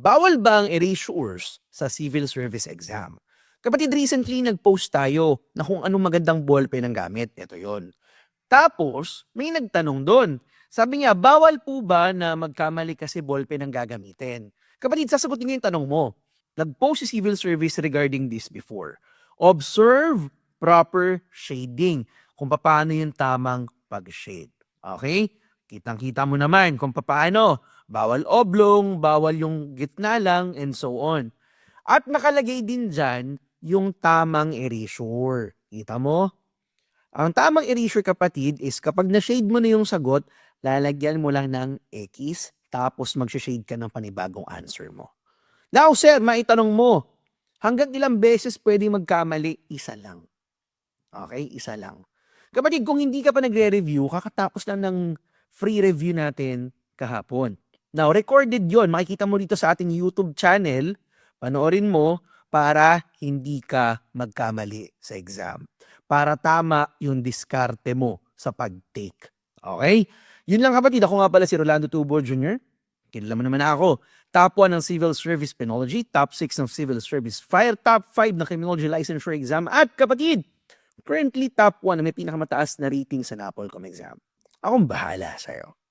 Bawal ba ang erasures sa civil service exam? Kapatid, recently nag-post tayo na kung anong magandang ballpen ang gamit. Ito yon. Tapos, may nagtanong doon. Sabi niya, bawal po ba na magkamali kasi ballpen ang gagamitin? Kapatid, sasagutin niyo yung tanong mo. Nag-post si civil service regarding this before. Observe proper shading. Kung paano yung tamang pag-shade. Okay? Kitang-kita mo naman kung paano. Bawal oblong, bawal yung gitna lang, and so on. At nakalagay din dyan yung tamang erasure. Kita mo? Ang tamang erasure, kapatid, is kapag na-shade mo na yung sagot, lalagyan mo lang ng X, tapos mag-shade ka ng panibagong answer mo. Now, sir, maitanong mo, hanggang ilang beses pwede magkamali? Isa lang. Okay? Isa lang. Kapatid, kung hindi ka pa nagre-review, kakatapos lang ng free review natin kahapon. Now, recorded yon. Makikita mo dito sa ating YouTube channel. Panoorin mo para hindi ka magkamali sa exam. Para tama yung diskarte mo sa pag-take. Okay? Yun lang, kapatid. Ako nga pala si Rolando Tubo Jr. Kilala mo naman ako. Top 1 ng Civil Service Penology, Top 6 ng Civil Service Fire, Top 5 ng Criminology Licensure Exam, at kapatid, currently top 1 na may pinakamataas na rating sa NAPOLCOM exam. Akong bahala sa'yo.